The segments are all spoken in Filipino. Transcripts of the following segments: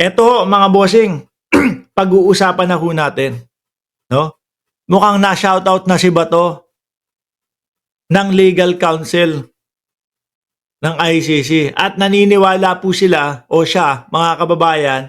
Eto mga bossing, pag-uusapan na ho natin, no? Mukhang na-shoutout na si Bato ng legal counsel ng ICC at naniniwala po sila o siya, mga kababayan,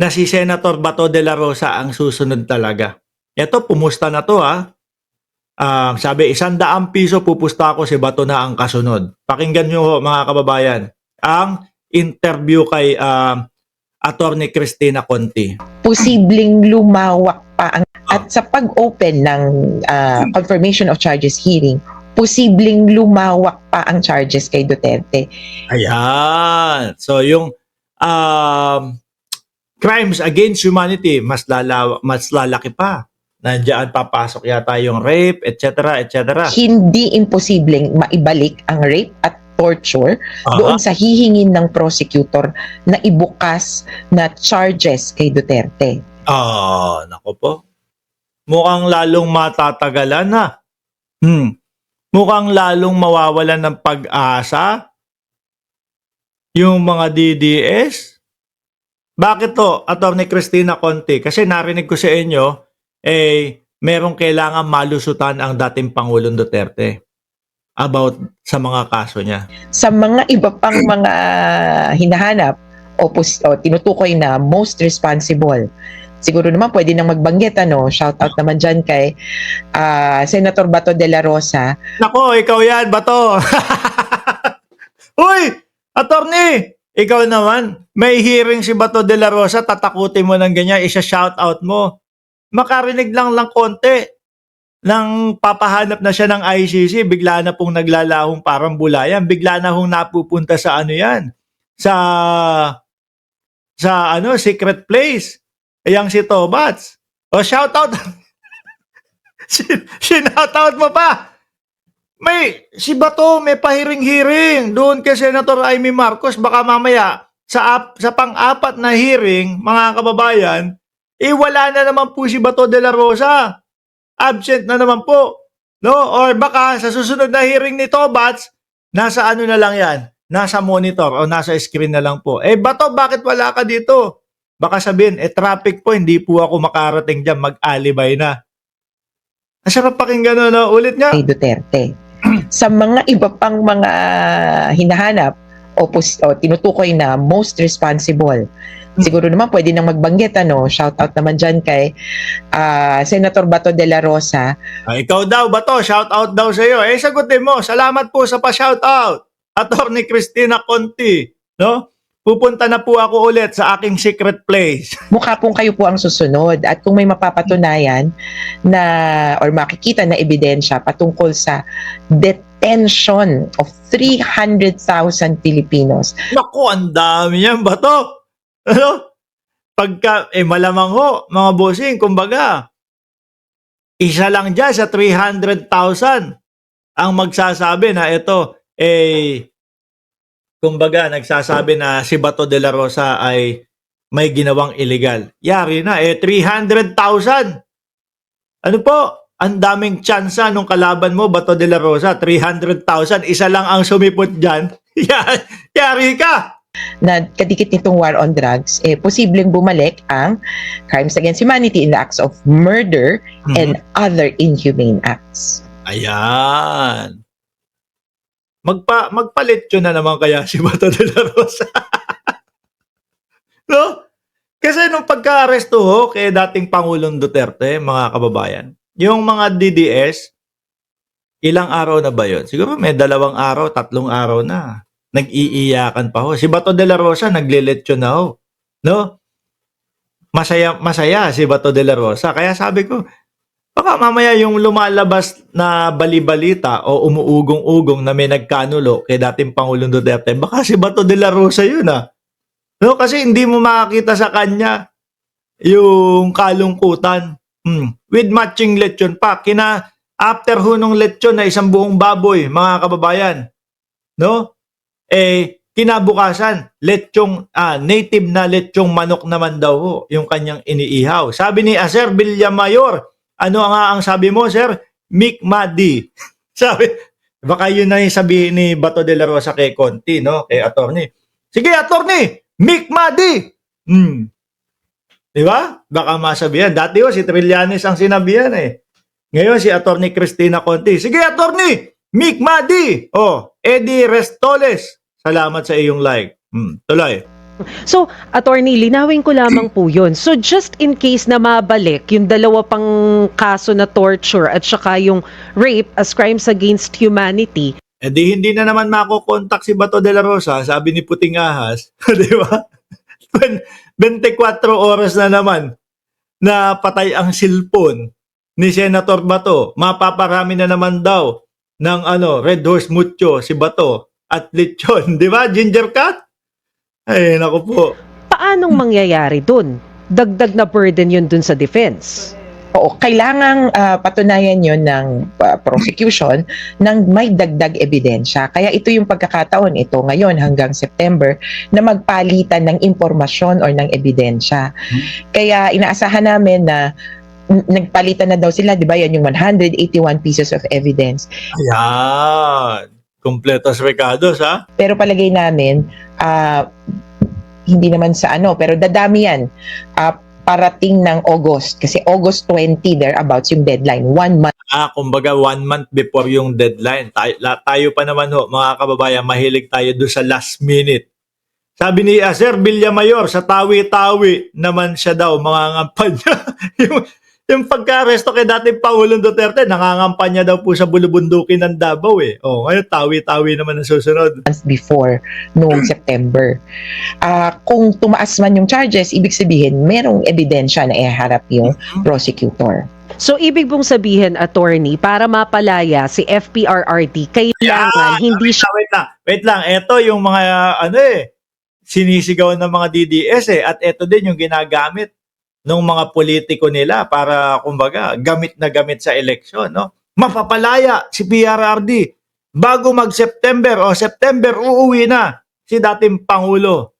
na si Senator Bato de la Rosa ang susunod talaga. Eto, pumusta na to ha. Sabi, 100 piso pupusta ako, si Bato na ang kasunod. Pakinggan nyo ho, mga kababayan, ang interview kay Attorney Cristina Conti. Posibleng lumawak pa ang at sa pag-open ng confirmation of charges hearing, posibleng lumawak pa ang charges kay Duterte. Ayan. So yung crimes against humanity mas lalaki pa. Nandiyan papasok yata yung rape, etc., etc. Hindi imposibleng maibalik ang rape at torture doon sa hihingin ng prosecutor na ibukas na charges kay Duterte. Nako po. Mukhang lalong matatagalan na. Mukhang lalong mawawalan ng pag-asa yung mga DDS. Bakit to, Attorney Cristina Conti? Kasi narinig ko sa inyo, merong kailangan malusutan ang dating Pangulong Duterte about sa mga kaso niya. Sa mga iba pang mga hinahanap o tinutukoy na most responsible, siguro naman pwede nang magbanggit, shout out naman dyan kay Senator Bato de la Rosa. Nako, ikaw yan, Bato! Uy! Attorney! Ikaw naman, may hearing si Bato de la Rosa, tatakutin mo ng ganyan, isa-shout out mo. Makarinig lang konti nang papahanap na siya ng ICC, bigla na pong naglalahong parang bulayan, bigla na hong napupunta sa yan, sa secret place. Yang si Tobats. O shout out. Shout out mo pa. Si Bato may pahiring-hiring doon kay Senator Amy Marcos, baka mamaya sa pang-apat na hearing, mga kababayan, wala na naman po si Bato de la Rosa. Absent na naman po. No? Or baka sa susunod na hearing ni Tobats, nasa na lang yan? Nasa monitor o nasa screen na lang po. Bato, bakit wala ka dito? Baka sabihin, traffic po, hindi po ako makarating dyan, mag-alibay na. Masarap pakinggan ulit nga. Kay Duterte. Sa mga iba pang mga hinahanap o tinutukoy na most responsible, siguro naman pwede nang magbanggit, shout out naman dyan kay Senator Bato de la Rosa. Ikaw daw, Bato, shout out daw sa iyo. Sagutin mo, salamat po sa pa-shout out. Attorney Cristina Conti, no? Pupunta na po ako ulit sa aking secret place. Mukha pong kayo po ang susunod at kung may mapapatunayan na or makikita na ebidensya patungkol sa detention of 300,000 Filipinos. Naku, ang dami yan, Bato. Ano? Pagka, malamang ho, mga bossing, kumbaga, isa lang dyan sa 300,000 ang magsasabi na ito, kumbaga, nagsasabi na si Bato de la Rosa ay may ginawang illegal. Yari na, 300,000. Ano po? Ang daming tsansa nung kalaban mo, Bato de la Rosa, 300,000. Isa lang ang sumipot dyan. Yari ka! Na kadikit nitong war on drugs, posibleng bumalik ang crimes against humanity in the acts of murder and other inhumane acts. Ayan. Magpalit yun na naman kaya si Bato de la Rosa. No? Kasi nung pagka-aresto ho kay dating Pangulong Duterte, mga kababayan, yung mga DDS, ilang araw na ba yun? Siguro may 2 araw, 3 araw na. Nag-iiyakan pa ho. Si Bato de la Rosa, nagliletsyon na ho. No? Masaya si Bato de la Rosa. Kaya sabi ko, baka mamaya yung lumalabas na balibalita o umuugong-ugong na may nagkanulo kay dating Pangulong Duterte, baka si Bato de la Rosa yun No? Kasi hindi mo makakita sa kanya yung kalungkutan. With matching lechon pa. After hunong lechon na isang buong baboy, mga kababayan, no? Kinabukasan, native na lechong manok naman daw ho, yung kanyang iniihaw. Sabi ni Sir Villamayor, ano nga ang sabi mo, sir? Mikmadi. Sabi, baka yun na yung sabihin ni Bato de la Rosa kay Conti, no? Kay attorney. Sige, attorney, Mick Madi! Di ba? Baka masabihan. Dati si Trillanes ang sinabihan eh. Ngayon si Attorney Cristina Conti. Sige, Attorney! Mick Madi! Eddie Restoles. Salamat sa iyong like. Tuloy. So, attorney, linawin ko lamang po yun. So, just in case na mabalik yung dalawa pang kaso na torture at saka yung rape as crimes against humanity, Di hindi na naman makokontak si Bato de la Rosa, sabi ni Puting Ahas. Di ba? 24 oras na naman na patay ang silpon ni Senator Bato. Mapaparami na naman daw ng Red Horse Mucho si Bato at lechon. Di ba? Ginger cat? Ay, naku po. paanong mangyayari dun? Dagdag na burden yun dun sa defense. Oo, kailangang patunayan yon ng prosecution ng may dagdag ebidensya. Kaya ito yung pagkakataon, ito ngayon hanggang September, na magpalitan ng impormasyon or ng ebidensya. Kaya inaasahan namin na nagpalitan na daw sila, di ba yan yung 181 pieces of evidence. Ayan. Kompletos recados, ha? Pero palagay namin, hindi naman sa pero dadami yan. Parating ng August, kasi August 20 thereabouts yung deadline, 1 month. Kumbaga 1 month before yung deadline. Tayo pa naman mga kababayan, mahilig tayo doon sa last minute. Sabi ni Sir Villamayor, sa tawi-tawi naman siya daw, mangangampanya. yung pagka-aresto kay dating Pangulong Duterte, nangangampanya daw po sa bulubundukin ng Davao eh. Ngayon tawi-tawi naman ang susunod. Months before noong September. Kung tumaas man yung charges, ibig sabihin merong ebidensya na iharap yung prosecutor. So, ibig pong sabihin, attorney, para mapalaya si FPRRD, kailangan hindi siya... Wait lang. Ito yung mga, sinisigaw ng mga DDS eh. At ito din yung ginagamit ng mga politiko nila para, kumbaga, gamit na gamit sa eleksyon, no? Mapapalaya si PRRD. Bago mag-September September, uuwi na si dating Pangulo.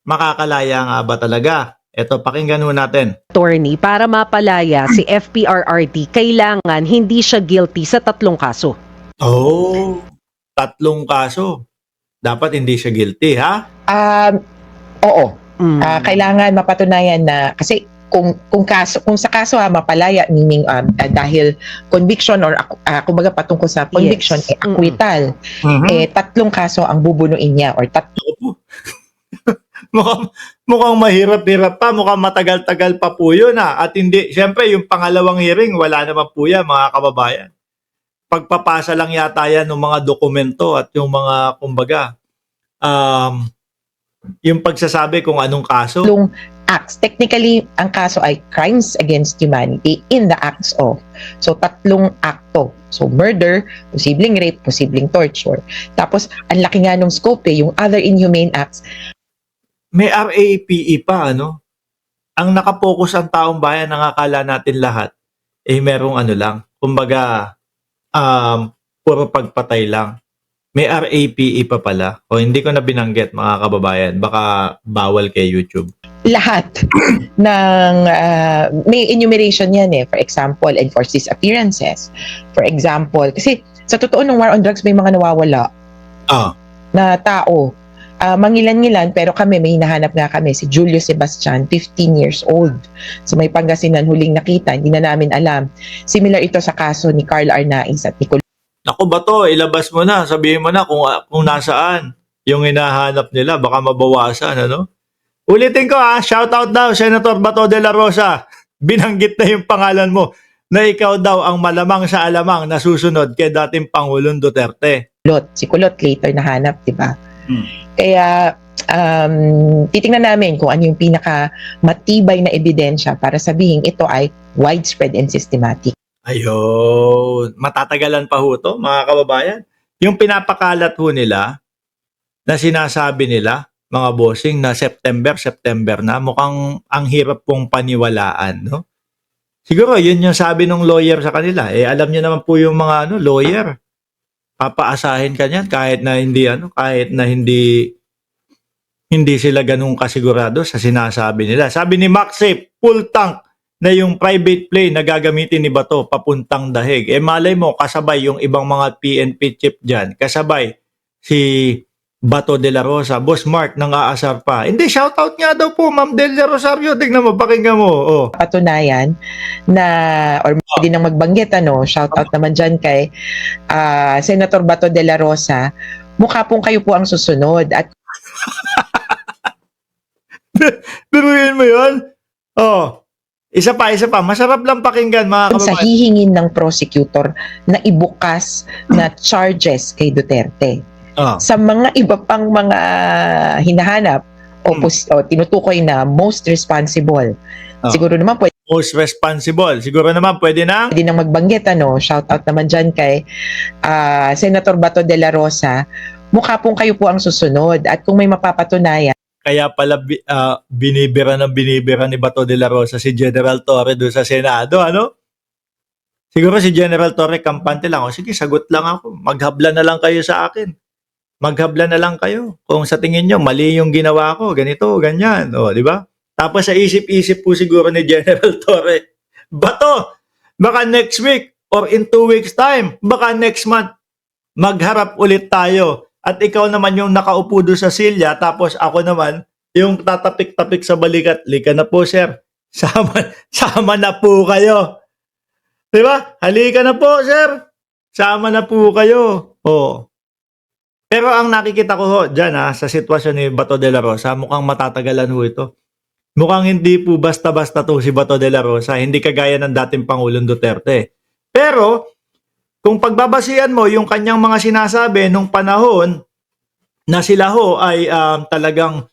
Makakalaya nga ba talaga? Ito, pakinggan ho natin. attorney, para mapalaya si FPRRD, kailangan hindi siya guilty sa 3 kaso. 3 kaso. Dapat hindi siya guilty, ha? Oo. Kailangan mapatunayan na, kasi kung sa kaso mapalaya, meaning dahil conviction or kumbaga patungkol sa conviction, Yes. acquittal, 3 kaso ang bubunuin niya or mukhang mahirap-hirap pa, mukhang matagal-tagal pa po yun, ha? At hindi, syempre yung pangalawang hearing, wala naman po yan, mga kababayan. Pagpapasa lang yata yan ng mga dokumento at yung mga, kumbaga, yung pagsasabi kung anong kaso. acts. Technically, ang kaso ay crimes against humanity in the acts of. So, 3 akto. So, murder, posibleng rape, posibleng torture. Tapos, ang laki nga nung scope yung other inhumane acts. May RAPE pa, ano? Ang nakapokus ang taong bayan, ang akala natin lahat, merong lang, kumbaga, puro pagpatay lang. May RAPE pa pala. Hindi ko na binanggit, mga kababayan. Baka bawal kay YouTube. Lahat ng may enumeration yan For example, enforced disappearances. For example, kasi sa totoo ng war on drugs, may mga nawawala na tao. Mangilan-ngilan, pero kami, may hinahanap nga kami, si Julio Sebastian, 15 years old. So may Pangasinan, huling nakita, hindi na namin alam. Similar ito sa kaso ni Carl Arnaiz at Nicole. Naku ba to, ilabas mo na, sabihin mo na kung nasaan yung hinahanap nila, baka mabawasan, ano? Ulitin ko shoutout daw, Senator Bato de la Rosa. Binanggit na yung pangalan mo na ikaw daw ang malamang sa alamang na susunod kay dating Pangulong Duterte. Si Kulot later nahanap, di ba? Kaya, titingnan namin kung ano yung pinaka matibay na ebidensya para sabihin ito ay widespread and systematic. Ayun. Matatagalan pa ho to, mga kababayan. Yung pinapakalat ho nila, na sinasabi nila, mga bossing, na September na, mukhang ang hirap pong paniwalaan, no? Siguro, yun yung sabi ng lawyer sa kanila. Alam niyo naman po yung mga lawyer. Papaasahin ka niyan kahit na hindi sila ganun kasigurado sa sinasabi nila. Sabi ni Maxip, full tank na yung private plane na gagamitin ni Bato papuntang Dahig. Malay mo, kasabay yung ibang mga PNP chief dyan. Kasabay si Bato de la Rosa. Boss Mark, nang aasar pa. Hindi, shoutout nga daw po, Ma'am Delia Rosario. Tignan mo, pakinggan mo. Oh. Patunayan na or pwede nang magbanggit shoutout naman dyan kay Senator Bato de la Rosa, mukha pong kayo po ang susunod at Biruin mo yun? Oh. Isa pa. Masarap lang pakinggan, mga sa kababayan. hihingin ng prosecutor na ibukas na charges kay Duterte. Oh. Sa mga iba pang mga hinahanap o tinutukoy na most responsible, siguro naman pwede Most responsible. Siguro naman pwede nang nang magbanggit shoutout naman dyan kay Senator Bato de la Rosa, mukha pong kayo po ang susunod at kung may mapapatunayan kaya pala binibira ni Bato de la Rosa si General Torre doon sa Senado, ano? Siguro si General Torre kampante lang. O sige, sagot lang ako. Maghabla na lang kayo sa akin. Maghabla na lang kayo. Kung sa tingin nyo, mali yung ginawa ko, ganito, ganyan. O, di ba? Tapos sa isip-isip po siguro ni General Torre, Bato, baka next week or in 2 weeks time, baka next month, magharap ulit tayo. At ikaw naman yung nakaupo doon sa silya, tapos ako naman yung tatapik-tapik sa balikat. Lika na po, sir. Sama na po kayo. Di ba? Halika na po, sir. Sama na po kayo. Oh. Pero ang nakikita ko ho dyan sa sitwasyon ni Bato de la Rosa, mukhang matatagalan ho ito. Mukhang hindi po basta-basta to si Bato de la Rosa, hindi kagaya ng dating Pangulong Duterte. Pero, kung pagbabasihan mo yung kanyang mga sinasabi nung panahon na sila ho ay talagang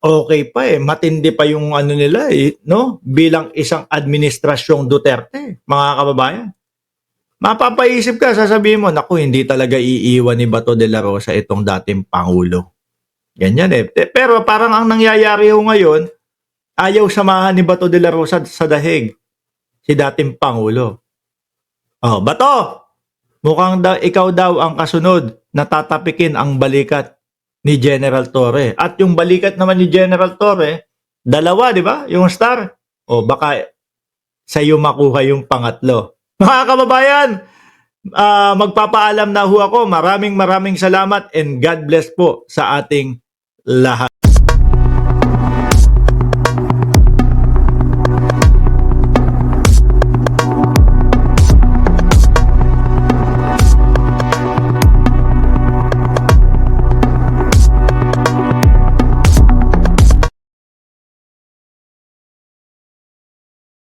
okay pa matindi pa yung ano nila no? Bilang isang administrasyong Duterte, mga kababayan. Mapapaisip ka, sasabihin mo, naku, hindi talaga iiwan ni Bato de la Rosa itong dating Pangulo. Ganyan Pero parang ang nangyayari ho ngayon, ayaw samahan ni Bato de la Rosa sa dahig si dating Pangulo. Oh, Bato! Mukhang ikaw daw ang kasunod na tatapikin ang balikat ni General Torre. At yung balikat naman ni General Torre, dalawa, di ba? Yung star. O baka sa iyo makuha yung pangatlo. Mga kababayan, magpapaalam na ho ako. Maraming salamat and God bless po sa ating lahat.